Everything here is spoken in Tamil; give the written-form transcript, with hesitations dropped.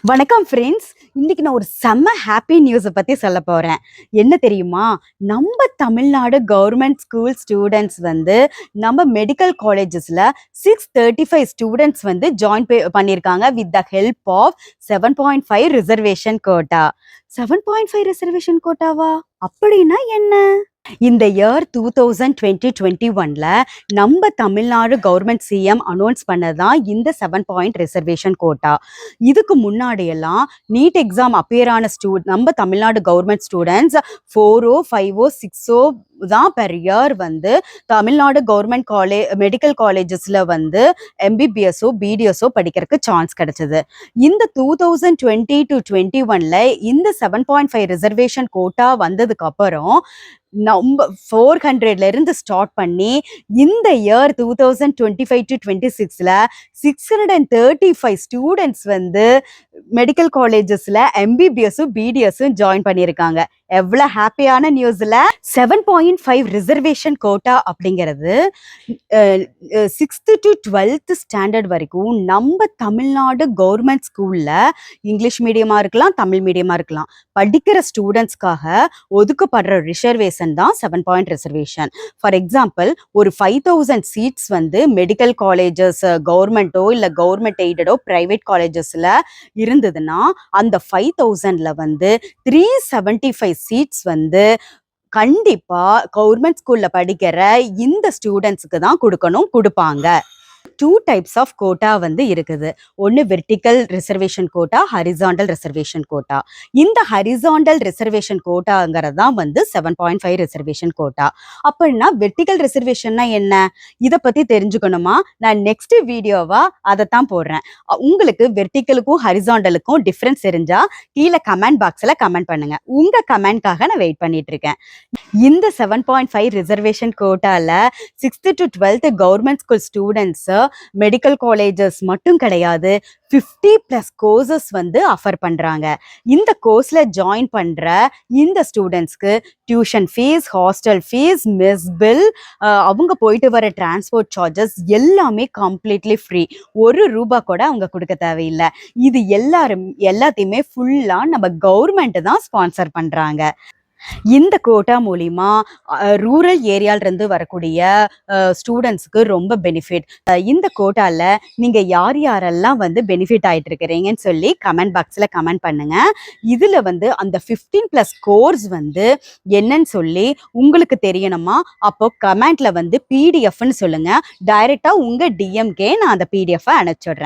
வணக்கம் ஃப்ரெண்ட்ஸ். இன்னைக்கு நான் ஒரு செம்ம ஹாப்பி நியூஸை பற்றி சொல்ல போகிறேன். என்ன தெரியுமா? நம்ம தமிழ்நாடு கவர்மெண்ட் ஸ்கூல் ஸ்டூடெண்ட்ஸ் நம்ம மெடிக்கல் காலேஜஸில் 635 ஸ்டூடெண்ட்ஸ் ஜாயின் பண்ணியிருக்காங்க with the help of 7.5 reservation quota. 7.5 reservation கோட்டாவா? அப்படின்னா என்ன? இந்த இயர் 2020-21ல நம்ம தமிழ்நாடு கவர்மெண்ட் சிஎம் அனௌன்ஸ் பண்ணதான் இந்த 7 ரிசர்வேஷன் கோட்டா. இதுக்கு முன்னாடி எல்லாம் நீட் எக்ஸாம் அப்பியர் ஆன நம்ம தமிழ்நாடு கவர்மெண்ட் ஸ்டூடெண்ட்ஸ் 4 5 6 தான் per year Tamil Nadu government medical காலேஜஸ்ல எம்பிபிஎஸ்ஓ பிடிஎஸ்ஓ படிக்கிறதுக்கு சான்ஸ் கிடைச்சது. இந்த 2020-21ல இந்த 7.5 ரிசர்வேஷன் கோட்டா வந்ததுக்கு அப்புறம் நம்ம 400ல இருந்து ஸ்டார்ட் பண்ணி இந்த இயர் 2025-26ல 635 ஸ்டூடெண்ட்ஸ் மெடிக்கல் காலேஜஸ்ல எம்பிபிஎஸும் பிடிஎஸும் ஜாயின் பண்ணியிருக்காங்க. எவ்வளவு ஹாப்பியான நியூஸ்ல! 7.5 ரிசர்வேஷன் கோட்டா அப்படிங்கிறது 6th to 12th ஸ்டாண்டர்ட் வரைக்கும் நம்ம தமிழ்நாடு கவர்மெண்ட் ஸ்கூல்ல இங்கிலீஷ் மீடியமா இருக்கலாம், தமிழ் மீடியமா இருக்கலாம், படிக்கிற ஸ்டூடெண்ட்ஸ்க்காக ஒதுக்கப்படுற ரிசர்வேஷன் தான் 7 ரிசர்வேஷன். ஃபார் எக்ஸாம்பிள், ஒரு 5000 சீட்ஸ் மெடிக்கல் காலேஜஸ் கவர்மெண்ட்டோ இல்லை கவர்மெண்ட் எய்டடோ பிரைவேட் காலேஜஸ்ல இருந்ததுன்னா அந்த 5000ல 375 சீட்ஸ் கண்டிப்பா கவர்மெண்ட் ஸ்கூல்ல படிக்கிற இந்த ஸ்டூடெண்ட்ஸ்க்கு தான் கொடுப்பாங்க. 2 டைப்ஸ் ஆஃப் கோட்டா இருக்குது. ஒன்று vertical reservation quota, horizontal reservation quota. இந்த ஹரிசாண்டல் ரிசர்வேஷன் கோட்டாங்கிறது தான் 7.5 ரிசர்வேஷன் கோட்டா. அப்படின்னா வெர்டிக்கல் ரிசர்வேஷன்னா என்ன? இதை பத்தி தெரிஞ்சுக்கணுமா? நான் நெக்ஸ்ட் வீடியோவா அதைத்தான் போடுறேன். உங்களுக்கு வெர்டிக்கலுக்கும் ஹரிசாண்டலுக்கும் டிஃபரன்ஸ் தெரிஞ்சா கீழே கமெண்ட் பாக்ஸ்ல கமெண்ட் பண்ணுங்க. உங்க கமெண்ட்காக நான் வெயிட் பண்ணிட்டு இருக்கேன். இந்த 7.5 ரிசர்வேஷன் கோட்டால 6th to 12th government school students medical colleges மட்டும் கிடையாது, 50+ கோர்சஸ் ஆஃபர் பண்றாங்க. இந்த கோர்ஸ்ல ஜாயின் பண்ற இந்த ஸ்டூடெண்ட்ஸ்க்கு tuition fees, hostel fees, mess bill, அவங்க போயிட்டு வர டிரான்ஸ்போர்ட் சார்ஜஸ் எல்லாமே கம்ப்ளீட்லி ஃப்ரீ. ₹1 கூட அவங்க கொடுக்க தேவையில்லை. இது எல்லாத்தையுமே ஃபுல்லா நம்ம கவர்மெண்ட் தான் ஸ்பான்சர் பண்றாங்க. இந்த கோட்டா மூலிமா ரூரல் ஏரியால இருந்து வரக்கூடிய ஸ்டூடெண்ட்ஸ்க்கு ரொம்ப பெனிஃபிட். இந்த கோட்டால நீங்க யாரெல்லாம் பெனிஃபிட் ஆயிட்டு இருக்கிறீங்கன்னு சொல்லி கமெண்ட் பாக்ஸ்ல கமெண்ட் பண்ணுங்க. இதுல அந்த 15+ கோர்ஸ் என்னன்னு சொல்லி உங்களுக்கு தெரியணுமா? அப்போ கமெண்ட்ல பிடிஎஃப்னு சொல்லுங்க. டைரக்டா உங்க டிஎம்கே நான் அந்த பிடிஎஃப் அனுப்பிச்சுடுறேன்.